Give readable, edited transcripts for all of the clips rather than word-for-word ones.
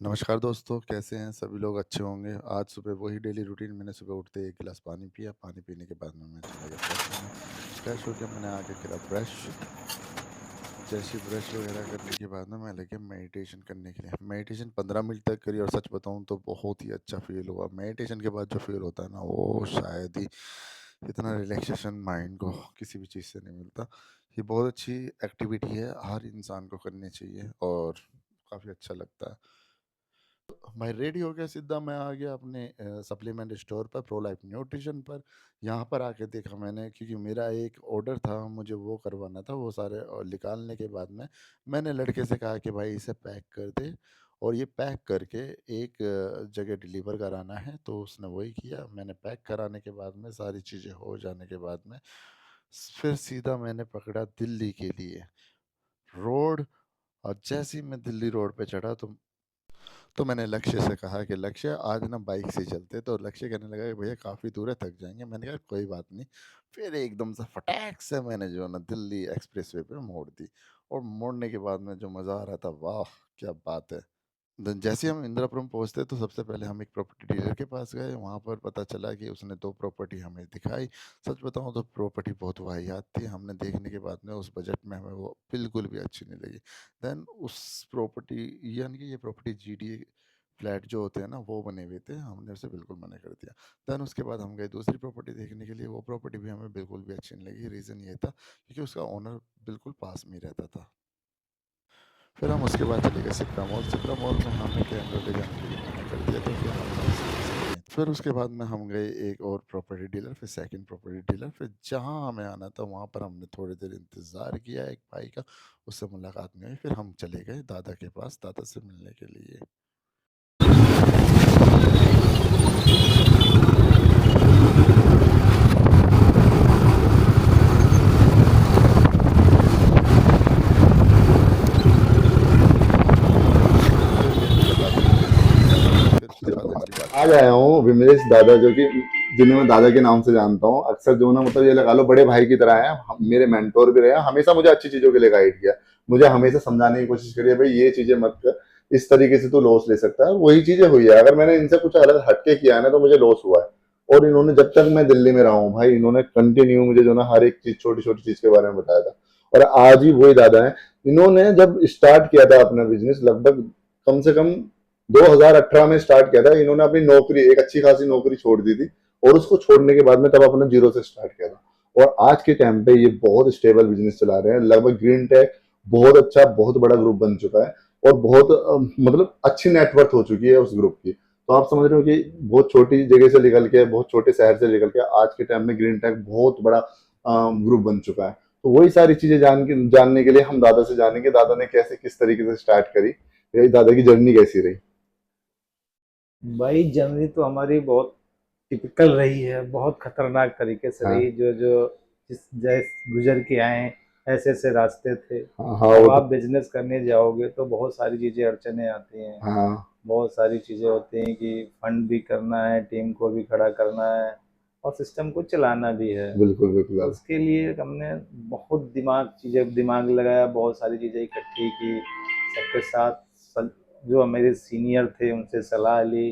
नमस्कार दोस्तों, कैसे हैं सभी लोग? अच्छे होंगे। आज सुबह वही डेली रूटीन। मैंने सुबह उठते ही 1 गिलास पानी पिया। पानी पीने के बाद में मैं चला गया फ्रेश होने। फ्रेश होके मैंने आके करा ब्रश। जैसे ही ब्रश वगैरह करने के बाद में मैं लगे मेडिटेशन करने के लिए। मेडिटेशन 15 मिनट तक करी और सच बताऊं तो बहुत ही अच्छा फ़ील हुआ। मेडिटेशन के बाद जो फ़ील होता है ना, वो शायद ही इतना रिलैक्सेशन माइंड को किसी भी चीज़ से नहीं मिलता। ये बहुत अच्छी एक्टिविटी है, हर इंसान को करनी चाहिए और काफ़ी अच्छा लगता है। भाई रेडी हो गया, सीधा मैं आ गया अपने सप्लीमेंट स्टोर पर, प्रो लाइफ न्यूट्रिशन पर। यहाँ पर आके देखा मैंने, क्योंकि मेरा एक ऑर्डर था, मुझे वो करवाना था। वो सारे निकालने के बाद में मैंने लड़के से कहा कि भाई इसे पैक कर दे और ये पैक करके एक जगह डिलीवर कराना है। तो उसने वही किया। मैंने पैक कराने के बाद में सारी चीज़ें हो जाने के बाद में फिर सीधा मैंने पकड़ा दिल्ली के लिए रोड। और जैसे ही मैं दिल्ली रोड पे चढ़ा तो मैंने लक्ष्य से कहा कि लक्ष्य आज ना बाइक से चलते। तो लक्ष्य कहने लगा कि भैया काफ़ी दूर है, थक जाएंगे। मैंने कहा कोई बात नहीं। फिर एकदम से फटाक से मैंने जो है ना दिल्ली एक्सप्रेसवे पे मोड़ दी। और मोड़ने के बाद में जो मज़ा आ रहा था, वाह क्या बात है। देन जैसे ही हम इंदिरापुरम पहुंचते तो सबसे पहले हम एक प्रॉपर्टी डीलर के पास गए। वहां पर पता चला कि उसने 2 प्रॉपर्टी हमें दिखाई। सच बताऊं तो प्रॉपर्टी बहुत वाहियात थी। हमने देखने के बाद में उस बजट में हमें वो बिल्कुल भी अच्छी नहीं लगी। देन उस प्रॉपर्टी, यानी कि ये प्रॉपर्टी जीडीए फ्लैट जो होते हैं ना, वो बने हुए थे। हमने उसे बिल्कुल मना कर दिया। देन उसके बाद हम गए दूसरी प्रॉपर्टी देखने के लिए। वो प्रॉपर्टी भी हमें बिल्कुल भी अच्छी नहीं लगी। रीज़न ये था क्योंकि उसका ओनर बिल्कुल पास में ही रहता था। फिर हम उसके बाद चले गए सिप्रा मॉल। सिप्रा मॉल में हमें कैमरा ले जाने के लिए मना कर दिया, तो फिर हमने उसी में से नहीं। फिर उसके बाद में हम गए एक और प्रॉपर्टी डीलर, फिर सेकंड प्रॉपर्टी डीलर। फिर जहाँ हमें आना था वहाँ पर हमने थोड़ी देर इंतज़ार किया एक भाई का। उससे मुलाकात नहीं हुई। फिर हम चले गए दादा के पास, दादा से मिलने के लिए। फिर ये मेरे दादा की बेटी थी, दादा से फिर उसके बाद हमारी आज बातचीत आया हुई। हूँ विमलेश दादा, जो कि जिन्हें मैं दादा के नाम से जानता हूँ अक्सर। जो ना मतलब ये लगा लो बड़े भाई की तरह है, मेरे मेंटोर भी रहे हैं। हमेशा मुझे अच्छी चीजों के लिए गाइड किया, मुझे हमेशा समझाने की कोशिश करी है, भाई ये चीजें मत कर, इस तरीके से तू लॉस ले सकता है। वही चीजें हुई है। अगर मैंने इनसे कुछ अलग हटके किया है ना, तो मुझे लॉस हुआ है। और इन्होंने, जब तक मैं दिल्ली में रहा हूँ भाई, इन्होंने कंटिन्यू मुझे जो ना हर एक चीज, छोटी छोटी चीज के बारे में बताया था। और आज भी वही दादा है। इन्होंने जब स्टार्ट किया था अपना बिजनेस, लगभग कम से कम 2018 में स्टार्ट किया था। इन्होंने अपनी नौकरी, एक अच्छी खासी नौकरी छोड़ दी थी, और उसको छोड़ने के बाद में तब अपना जीरो से स्टार्ट किया था। और आज के टाइम पे ये बहुत स्टेबल बिजनेस चला रहे हैं। लगभग ग्रीन टेक बहुत अच्छा, बहुत बड़ा ग्रुप बन चुका है। और बहुत मतलब अच्छी नेटवर्क हो चुकी है उस ग्रुप की। तो आप समझ रहे हो कि बहुत छोटी जगह से निकल के, बहुत छोटे शहर से निकल के आज के टाइम में ग्रीन टेक बहुत बड़ा ग्रुप बन चुका है। तो वही सारी चीजें जानने के लिए हम दादा से जानेंगे, दादा ने कैसे, किस तरीके से स्टार्ट करी, दादा की जर्नी कैसी रही। भाई जर्नी तो हमारी बहुत टिपिकल रही है, बहुत खतरनाक तरीके से हाँ रही। जो जो जिस जैसे गुजर के आए हैं, ऐसे ऐसे रास्ते थे। हाँ हाँ, अब वो आप तो। बिजनेस करने जाओगे तो बहुत सारी चीज़ें, अड़चने आती हैं। हाँ, बहुत सारी चीज़ें होती हैं कि फंड भी करना है, टीम को भी खड़ा करना है, और सिस्टम को चलाना भी है। बिल्कुल बिल्कुल तो दादा। उसके लिए हमने बहुत दिमाग लगाया, बहुत सारी चीज़ें इकट्ठी की सबके साथ। जो मेरे सीनियर थे उनसे सलाह ली,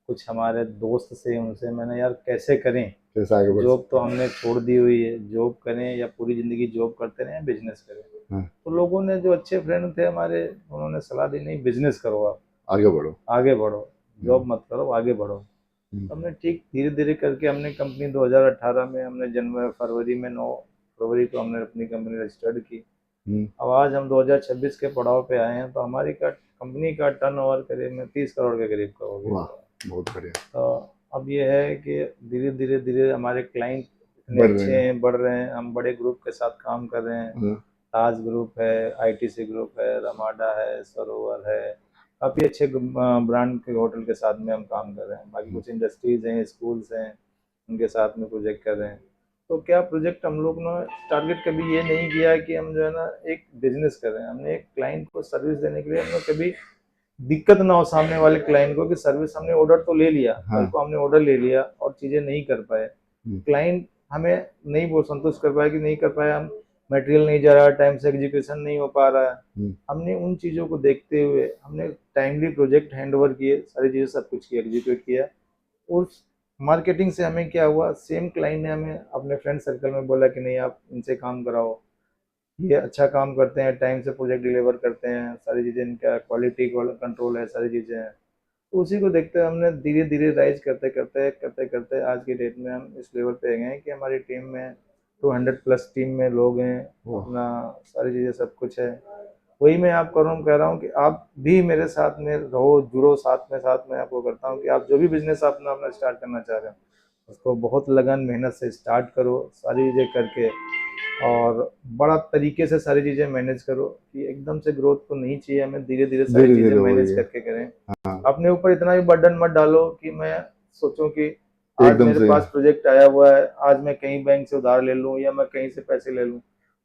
कुछ हमारे दोस्त से, उनसे मैंने, यार कैसे करें। कैसे आगे बढ़ जॉब तो सकते हमने छोड़ दी हुई है, जॉब करें या पूरी ज़िंदगी जॉब करते रहें, बिजनेस करें। हैं। हाँ, तो लोगों ने, जो अच्छे फ्रेंड थे हमारे, उन्होंने सलाह दी, नहीं बिजनेस करो आप, आगे बढ़ो। आगे बढ़ो, हम्म, जॉब मत करो, आगे बढ़ो। हम्म, तो हमने ठीक धीरे धीरे करके हमने कंपनी 2018 में, हमने जनवरी फरवरी में 9 फरवरी को हमने अपनी कंपनी रजिस्टर्ड की। हम्म। अब आज हम 2026 के पड़ाव पे आए हैं, तो हमारी का कंपनी का टर्नओवर करीब में 30 करोड़ के करीब का हो गया। वाह, बहुत बढ़िया। तो अब ये है कि धीरे धीरे धीरे हमारे क्लाइंट इतने बढ़ रहे अच्छे हैं। हैं, बढ़ रहे हैं। हम बड़े ग्रुप के साथ काम कर रहे हैं। हाँ, ताज ग्रुप है, आईटीसी ग्रुप है, रमाडा है, सरोवर है। काफ़ी अच्छे ब्रांड के होटल के साथ में हम काम कर रहे हैं। बाकी हम्म, कुछ इंडस्ट्रीज हैं, स्कूल्स हैं, उनके साथ में प्रोजेक्ट कर रहे हैं। तो क्या प्रोजेक्ट हम लोग ने टारगेट कभी ये नहीं किया कि हम जो है ना एक बिजनेस कर रहे हैं। हमने एक क्लाइंट को सर्विस देने के लिए, हमने कभी दिक्कत ना हो सामने वाले क्लाइंट को, कि सर्विस हमने ऑर्डर तो ले लिया, कल हाँ, को हमने ऑर्डर ले लिया और चीज़ें नहीं कर पाए, हम्म, क्लाइंट हमें नहीं वो संतुष्ट कर पाया कि नहीं कर पाया, हम मटेरियल नहीं जा रहा, टाइम से एग्जीक्यूशन नहीं हो पा रहा है। हम्म, हमने उन चीज़ों को देखते हुए हमने टाइमली प्रोजेक्ट हैंड ओवर किए, सारी चीज़ें सब कुछ किया, एग्जीक्यूट किया। और मार्केटिंग से हमें क्या हुआ, सेम क्लाइंट ने हमें अपने फ्रेंड सर्कल में बोला कि नहीं आप इनसे काम कराओ, ये अच्छा काम करते हैं, टाइम से प्रोजेक्ट डिलीवर करते हैं, सारी चीज़ें इनका क्वालिटी कंट्रोल है, सारी चीज़ें हैं। तो उसी को देखते हुए हमने धीरे धीरे राइज करते करते करते करते आज की डेट में हम इस लेवल पे गए हैं कि हमारी टीम में 200 प्लस टीम में लोग हैं, वाह, अपना सारी चीज़ें सब कुछ है। वही मैं आप कह रहा हूँ कि आप भी मेरे साथ में रहो, जुड़ो साथ में आपको करता हूँ कि आप जो भी बिजनेस अपना अपना स्टार्ट करना चाह रहे हो उसको बहुत लगन मेहनत से स्टार्ट करो, सारी चीज़ें करके, और बड़ा तरीके से सारी चीज़ें मैनेज करो कि एकदम से ग्रोथ तो नहीं चाहिए हमें, धीरे धीरे सारी धीरे चीज़ें धीरे वही मैनेज है। करके करें। हाँ, अपने ऊपर इतना भी बर्डन मत डालो कि मैं सोचूं कि आज एकदम मेरे से। पास प्रोजेक्ट आया हुआ है, आज मैं कहीं बैंक से उधार ले लूं या मैं कहीं से पैसे ले लूं।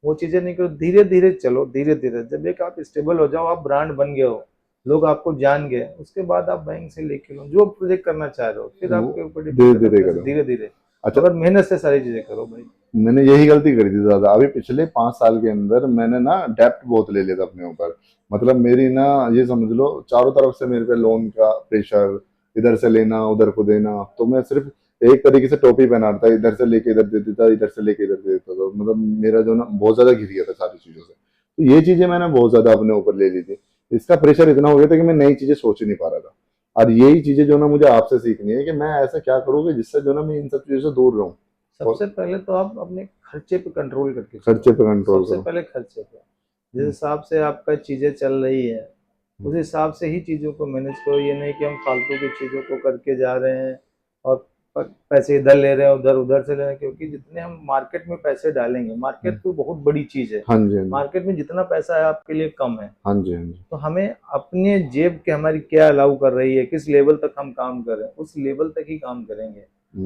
वो चीज़ें नहीं करो, धीरे धीरे चलो, धीरे धीरे जब एक आप स्टेबल हो जाओ, आप ब्रांड बन गए हो, लोग आपको जान गए, उसके बाद आप बैंक से लेके लो जो प्रोजेक्ट करना चाह रहे हो, फिर वो आपके ऊपर धीरे डिपेंड धीरे करता है, करो। धीरे धीरे अच्छा, मगर मेहनत से सारी चीज़ें करो भाई। मैंने यही गलती करी थी दादा, अभी पिछले 5 साल के अंदर मैंने ना डेप्ट बहुत ले लिया था अपने ऊपर। मतलब मेरी ना, ये समझ लो चारों तरफ से मेरे पे लोन का प्रेशर, इधर से लेना उधर को देना, तो मैं सिर्फ एक तरीके से टोपी पहना था, इधर से लेके इधर दे देता, इधर से लेके इधर दे देता, तो मतलब मेरा जो ना बहुत ज्यादा घिर गया था सारी चीजों से। तो ये चीजें मैंने बहुत ज्यादा अपने ऊपर ले ली थी, इसका प्रेशर इतना हो गया था कि मैं नई चीजें सोच ही नहीं पा रहा था। और यही चीजें जो ना मुझे आपसे सीखनी है कि मैं ऐसा क्या करूँ कि जिससे जो ना मैं इन सब चीजों से दूर रहूं, और सबसे पहले तो आप अपने खर्चे पे कंट्रोल करके खर्चे चलो, पे कंट्रोल सबसे करो। पहले खर्चे पे, जिस हम्म, हिसाब से आपका चीज़ें चल रही है उस हिसाब से ही चीज़ों को मैनेज करो। ये नहीं कि हम फालतू की चीज़ों को करके जा रहे हैं और पैसे इधर ले रहे हैं, उधर उधर से ले रहे हैं, क्योंकि जितने हम मार्केट में पैसे डालेंगे, मार्केट तो बहुत बड़ी चीज़ है, हाँ जी, हाँ जी, मार्केट में जितना पैसा है आपके लिए कम है। हाँ जी, हाँ जी। तो हमें अपने जेब के हमारी क्या अलाउ कर रही है, किस लेवल तक हम काम कर रहे हैं, उस लेवल तक ही काम करेंगे।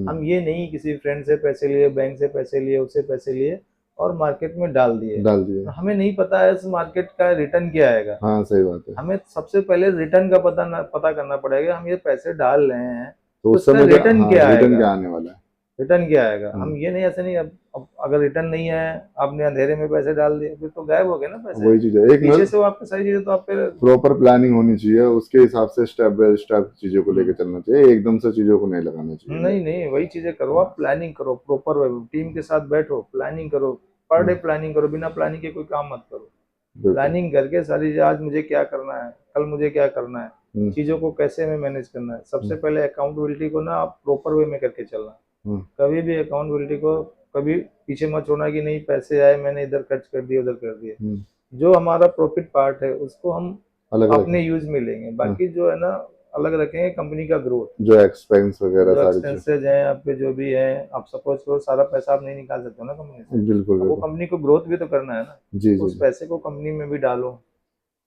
हम ये नहीं किसी फ्रेंड से पैसे लिए, बैंक से पैसे लिए, उससे पैसे लिए और मार्केट में डाल दिए, डाल दिए। तो हमें नहीं पता है इस मार्केट का रिटर्न क्या आएगा। हाँ, सही बात है। हमें सबसे पहले रिटर्न का पता करना पड़ेगा, हम ये पैसे डाल रहे हैं तो तो उस इसका समय का, रिटर्न हाँ, क्या रिटर्न आएगा, क्या आने वाला है। रिटर्न क्या आएगा। हम हम्म, ये नहीं, ऐसे नहीं, अब अगर रिटर्न नहीं है, आपने अंधेरे में पैसे डाल दिए, फिर तो गायब हो गए ना पैसे, वही चीज है, एक पीछे से वो आपकी सारी चीजें तो आप पे। प्रॉपर प्लानिंग होनी चाहिए, उसके हिसाब से स्टेप बाय स्टेप चीजों को लेके हम्म, चलना चाहिए, एकदम से चीजों को नहीं लगाना चाहिए। नहीं नहीं, वही चीजें करो, आप प्लानिंग करो प्रॉपर, टीम के साथ बैठो, प्लानिंग करो, पर डे हम्म, प्लानिंग करो, बिना प्लानिंग के कोई काम मत करो। बिल्कुल। प्लानिंग करके सारी चीजें, आज मुझे क्या करना है, कल मुझे क्या करना है, हम्म, चीजों को कैसे में मैनेज करना है। सबसे हम्म, पहले अकाउंटेबिलिटी को ना आप प्रॉपर वे में करके चलना। हम्म, कभी भी अकाउंटेबिलिटी को कभी पीछे मत छोड़ना कि नहीं पैसे आए मैंने इधर खर्च कर दिए उधर कर दिए। हम्म, जो हमारा प्रॉफिट पार्ट है उसको हम अलग अलग। अपने यूज में लेंगे, हाँ, बाकी जो है ना अलग रखेंगे कंपनी का ग्रोथ। जो एक्सपेंस वगैरह जो सारी चीज। एक्सपेंसेज हैं आपके जो भी है, आप सपोज करो सारा पैसा आप नहीं निकाल सकते हो ना कंपनी से, बिल्कुल अब वो बिल्कुल। कंपनी को ग्रोथ भी तो करना है ना। जी तो जी उस जी। पैसे को कंपनी में भी डालो,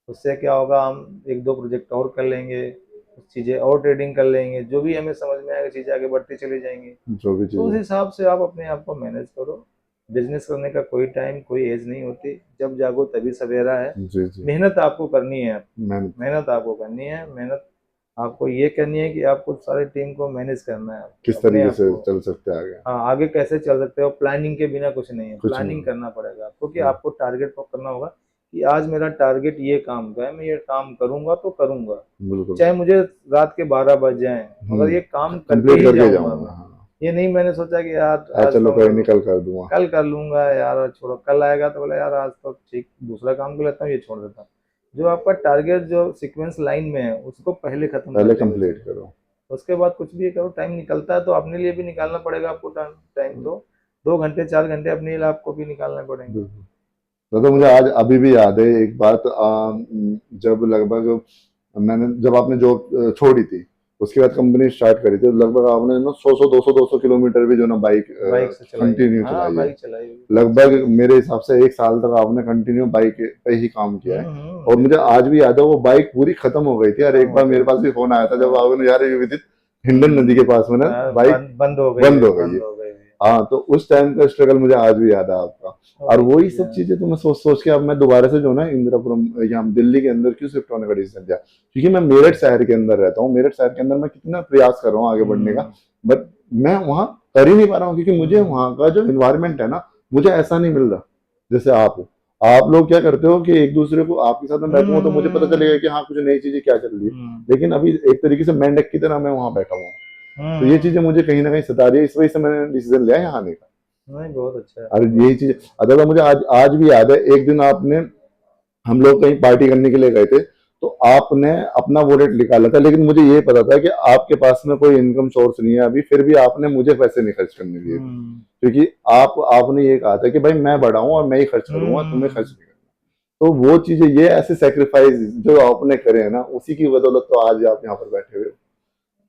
उससे क्या होगा, हम एक दो प्रोजेक्ट और कर लेंगे, कुछ चीज़ें और ट्रेडिंग कर लेंगे, जो भी हमें समझ में आएगा चीज़ें आगे बढ़ती चली जाएंगी। जो भी तो चीज उस है। हिसाब से आप अपने आप को मैनेज करो। बिजनेस करने का कोई टाइम कोई एज नहीं होती, जब जागो तभी सवेरा है। जी जी। मेहनत आपको करनी है, मेहनत मेहनत आपको करनी है, मेहनत आपको ये करनी है कि आपको सारी टीम को मैनेज करना है, किस अपने तरीके आप से को। चल सकते हैं आगे। हाँ, आगे कैसे चल सकते हो, प्लानिंग के बिना कुछ नहीं है, कुछ प्लानिंग नहीं। करना पड़ेगा आपको कि हम्म, आपको टारगेट करना होगा कि आज मेरा टारगेट ये काम का है, मैं ये काम करूंगा तो करूंगा, बिल्कुल। चाहे मुझे रात के 12 बज जाए, मगर ये काम करके कंप्लीट ही करके जाऊंगा जाऊंगा, मैं। हाँ। ये नहीं मैंने सोचा कि यार आज चलो तो कोई नहीं, कल कर दूंगा। कल कर लूंगा यार, और छोड़ो, कल आएगा तो बोला यार आज तो ठीक दूसरा काम कर लेता हूँ, ये छोड़ देता हूँ। जो आपका टारगेट जो सीक्वेंस लाइन में है उसको पहले खत्म पहले करते हुए कंप्लीट चलो, करो। उसके बाद कुछ भी करो। टाइम निकलता है तो अपने लिए भी निकालना पड़ेगा आपको, टाइम टाइम तो 2 घंटे 4 घंटे अपने लिए आपको भी निकालने पड़ेंगे। बिल्कुल। तो मुझे तो आज अभी भी याद है एक बात, जब लगभग मैंने, जब आपने जॉब छोड़ी थी, उसके बाद कंपनी स्टार्ट करी थी, लगभग आपने ना 100 200 किलोमीटर भी जो ना बाइक बाइक से चलाई है, कंटिन्यू हाँ चलाई है। बाइक चलाई हुई। लगभग मेरे हिसाब से 1 साल तक आपने कंटिन्यू बाइक पे ही काम किया है। और मुझे बिल्कुल। आज भी याद है वो बाइक पूरी खत्म हो गई थी, और खत्म एक हो बार मेरे गई। पास भी फोन आया था जब हाँ, आपने, यार ये विदित हिंडन नदी के पास में ना बाइक बंद हो गई बंद है, हो गई है। बंद हो गई है। हाँ, तो उस टाइम का स्ट्रगल मुझे आज भी याद है आपका। और वही चीज़ें सब हैं। चीजें तो मैं सोच सोच के अब मैं दोबारा से जो ना इंदिरापुरम, यहाँ दिल्ली के अंदर क्यों शिफ्ट होने का डिसीजन लिया, क्योंकि मैं मेरठ शहर के अंदर रहता हूँ, मेरठ शहर के अंदर मैं कितना प्रयास कर रहा हूँ आगे बढ़ने का, बट मैं वहाँ कर ही नहीं पा रहा हूँ, क्योंकि मुझे वहाँ का जो इन्वायरमेंट है ना, मुझे ऐसा नहीं मिल रहा। जैसे आप हो, आप लोग क्या करते हो कि एक दूसरे को, आपके साथ में बैठूंगा तो मुझे पता चलेगा कि हाँ कुछ नई चीजें क्या चल रही है, लेकिन अभी एक तरीके से मेंढक की तरह मैं वहां बैठा हुआ हूँ। तो ये चीजें मुझे कहीं ना कहीं सता रही है, इस वजह से मैंने डिसीजन लिया है यहाँ आने का। नहीं, बहुत अच्छा है। और यही चीज अदा मुझे आज आज भी याद है, एक दिन आपने, हम लोग कहीं पार्टी करने के लिए गए थे, तो आपने अपना वॉलेट निकाला था, लेकिन मुझे ये पता था कि आपके पास में कोई इनकम सोर्स नहीं है अभी, फिर भी आपने मुझे पैसे नहीं खर्च करने दिए थे, क्योंकि आपने ये कहा था कि भाई मैं बड़ा हूं और मैं ही खर्च करूंगा, तुम्हें खर्च नहीं करना। तो वो चीजें, ये ऐसे सेक्रीफाइस जो आपने करे हैं ना, उसी की बदौलत तो आज आप यहाँ पर बैठे हुए हो।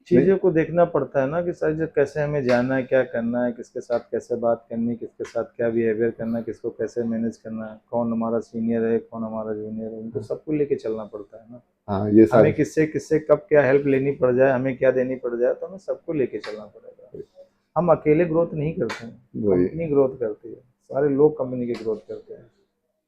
नहीं, चीज़ों को देखना पड़ता है ना कि सर जो कैसे हमें जाना है, क्या करना है, किसके साथ कैसे बात करनी है, किसके साथ क्या बिहेवियर करना है, किसको कैसे मैनेज करना है, कौन हमारा सीनियर है, कौन हमारा जूनियर है, उनको सबको लेके चलना पड़ता है ना। हाँ ये सारी, हमें किससे किससे कब क्या हेल्प लेनी पड़ जाए, हमें क्या देनी पड़ जाए, तो हमें सबको लेके चलना पड़ेगा। हम अकेले ग्रोथ नहीं करते हैं, वही, कंपनी ग्रोथ करती है, सारे लोग कंपनी की ग्रोथ करते हैं।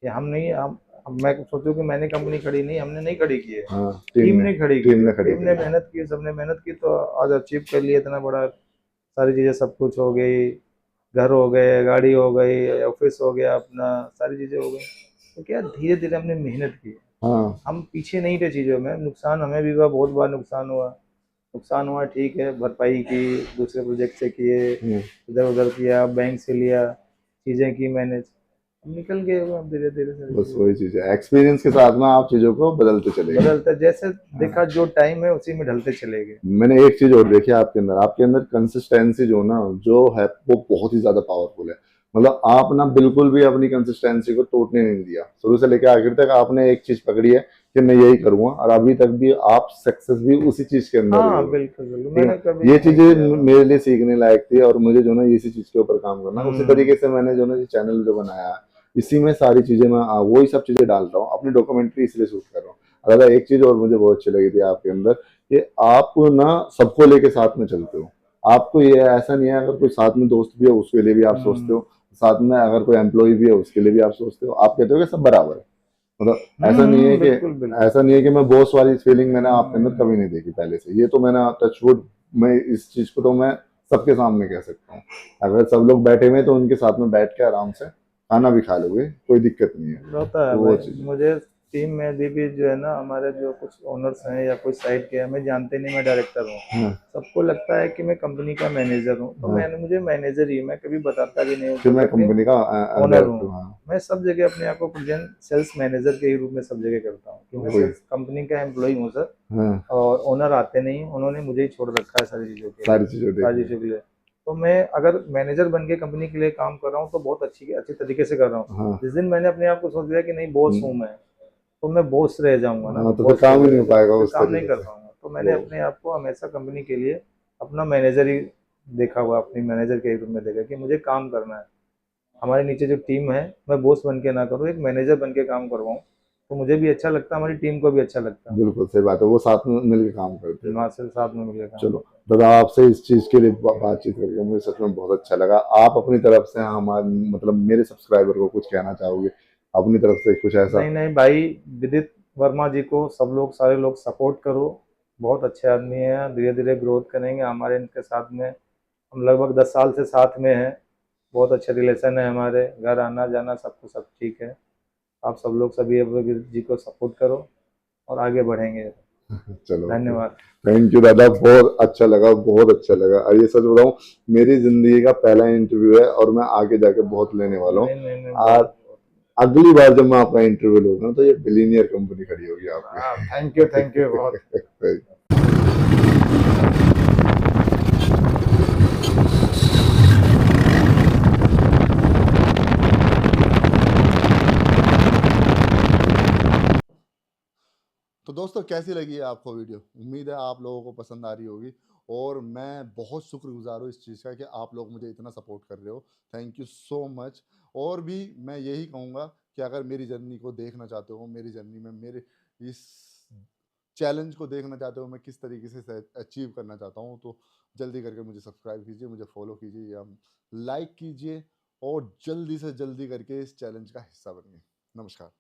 ये हम नहीं, हम मैं सोचूं कि मैंने कंपनी खड़ी नहीं, हमने नहीं खड़ी की है, हाँ टीम ने खड़ी की टीम है। ने खड़ी टीम ने की। मेहनत की, सबने मेहनत की, तो आज अचीव कर लिया इतना बड़ा। सारी चीज़ें, सब कुछ हो गई, घर हो गए, गाड़ी हो गई, ऑफिस हो गया अपना, सारी चीज़ें हो गई। तो क्या धीरे धीरे हमने मेहनत की, हाँ हम पीछे नहीं थे चीज़ों में। नुकसान हमें भी हुआ, बहुत बार नुकसान हुआ, ठीक है, भरपाई की, दूसरे प्रोजेक्ट से किए, इधर उधर किया, बैंक से लिया, चीज़ें की मैनेज, हम निकल गए अब धीरे धीरे सारी बस चीज़ें। वही चीज है, एक्सपीरियंस के साथ में आप चीजों को बदलते चले गए। बदलता जैसे देखा, जो टाइम है उसी में ढलते चले गए। मैंने एक चीज और देखी है आपके अंदर कंसिस्टेंसी जो ना, जो है वो बहुत ही ज्यादा पावरफुल है। मतलब आप ना बिल्कुल भी अपनी कंसिस्टेंसी को टूटने नहीं दिया, शुरू से लेकर आखिर तक आपने एक चीज पकड़ी है कि मैं यही करूंगा, और अभी तक भी आप सक्सेस भी उसी चीज के अंदर हुए हाँ, हो। बिल्कुल बिल्कुल, ठीक मैंने है, कभी ये नहीं चीजें किया। मेरे लिए सीखने लायक थी, और मुझे जो ना इसी चीज के ऊपर काम करना, उसी तरीके से मैंने जो ना ये चैनल जो बनाया है, इसी में सारी चीजें मैं वही सब चीजें डाल रहा हूँ, अपनी डॉक्यूमेंट्री इसलिए शूट कर रहा हूँ। दादा एक चीज और मुझे बहुत अच्छी लगी थी आपके अंदर, कि आप ना सबको लेके साथ में चलते हो। आपको ये ऐसा नहीं है, अगर कोई साथ में दोस्त भी है उसके लिए भी आप सोचते हो, साथ में अगर कोई एम्प्लॉय भी है उसके लिए भी आप सोचते हो, आप कहते हो कि सब बराबर है। मतलब ऐसा नहीं है कि, बिल्कुल बिल्कुल। ऐसा नहीं है कि मैं बॉस वाली फीलिंग मैंने आपके अंदर कभी नहीं देखी पहले से। ये तो मैंने टचवुड, मैं इस चीज को तो मैं सबके सामने कह सकता हूँ। अगर सब लोग बैठे हुए हैं तो उनके साथ में बैठ के आराम से खाना भी खा लोगे, कोई दिक्कत नहीं है। होता है तो वो भाई, चीज, मुझे टीम में भी जो है ना, हमारे जो कुछ ओनर्स हैं या कोई साइड के, हमें जानते नहीं, मैं डायरेक्टर हूँ, हाँ सबको लगता है कि मैं कंपनी का मैनेजर हूँ, तो हाँ, मुझे मैनेजर ही, मैं कभी बताता भी नहीं हूँ कि खुल मैं के कंपनी का ओनर हूँ। डायरेक्टर हूँ। हाँ मैं सब जगह अपने आप को प्रेजेंट सेल्स मैनेजर के ही रूप में सब जगह करता हूँ, कि मैं वही, सेल्स कंपनी का एम्प्लॉई हूँ सर। हाँ और ओनर आते नहीं, उन्होंने मुझे ही छोड़ रखा है सारी चीज़ों के लिए, सारी चीजें सारी देखनी है। चीज़ों के लिए। तो मैं अगर मैनेजर बन के कंपनी के लिए काम कर रहा हूँ तो बहुत अच्छी तरीके से कर रहा हूँ। हाँ जिस दिन मैंने अपने आप को सोच लिया कि नहीं बॉस हूँ मैं, तो मैं बॉस रह जाऊंगा ना, हाँ, तो फिर बॉस काम ही लेवल नहीं रह हो जाऊंगा, पाएगा फिर उस काम नहीं तरीके कर से। पाऊंगा। तो मैंने वो अपने आप को हमेशा कंपनी के लिए अपना मैनेजर ही देखा हुआ, अपनी मैनेजर के रूप में देखा कि मुझे काम करना है। हमारे नीचे जो टीम है, मैं बॉस बन के ना करूँ, एक मैनेजर बन के काम करवाऊँ, तो मुझे भी अच्छा लगता है, हमारी टीम को भी अच्छा लगता है। बिल्कुल सही बात है, वो साथ में मिलकर काम करते हैं। वहाँ से साथ में मिलकर काम चलो करते दादा, आपसे इस चीज के लिए बातचीत करके मुझे सच में बहुत अच्छा लगा। आप अपनी तरफ से हमारे, मतलब मेरे सब्सक्राइबर को कुछ कहना चाहोगे अपनी तरफ से कुछ हैं। ऐसा? नहीं नहीं भाई, विदित वर्मा जी को सब लोग, सारे लोग सपोर्ट करो, बहुत अच्छे आदमी हैं, धीरे धीरे ग्रोथ करेंगे। हमारे इनके साथ में, हम लगभग 10 साल से साथ में हैं, बहुत अच्छे रिलेशन है हमारे, घर आना जाना सब कुछ सब ठीक है। आप सब लोग सभी विदित जी को सपोर्ट करो और आगे बढ़ेंगे। चलो, धन्यवाद। थैंक यू दादा, बहुत अच्छा लगा, बहुत अच्छा लगा। और ये सच बताऊं, मेरी जिंदगी का पहला इंटरव्यू है, और मैं आगे जाके बहुत लेने वाला हूँ। नहीं नहीं नहीं, और अगली बार जब मैं आपका इंटरव्यू लूंगा तो ये बिलीनियर कंपनी खड़ी होगी थैंक यू बहुत। आपकी। तो दोस्तों, कैसी लगी है आपको वीडियो? उम्मीद है आप लोगों को पसंद आ रही होगी, और मैं बहुत शुक्रगुजार हूँ इस चीज़ का कि आप लोग मुझे इतना सपोर्ट कर रहे हो। Thank you so much. और भी मैं यही कहूँगा कि अगर मेरी जर्नी को देखना चाहते हो, मेरी जर्नी में मेरे इस चैलेंज को देखना चाहते हो, मैं किस तरीके से अचीव करना चाहता हूँ, तो जल्दी करके मुझे सब्सक्राइब कीजिए, मुझे फॉलो कीजिए या लाइक कीजिए, और जल्दी से जल्दी करके इस चैलेंज का हिस्सा बनिए। नमस्कार।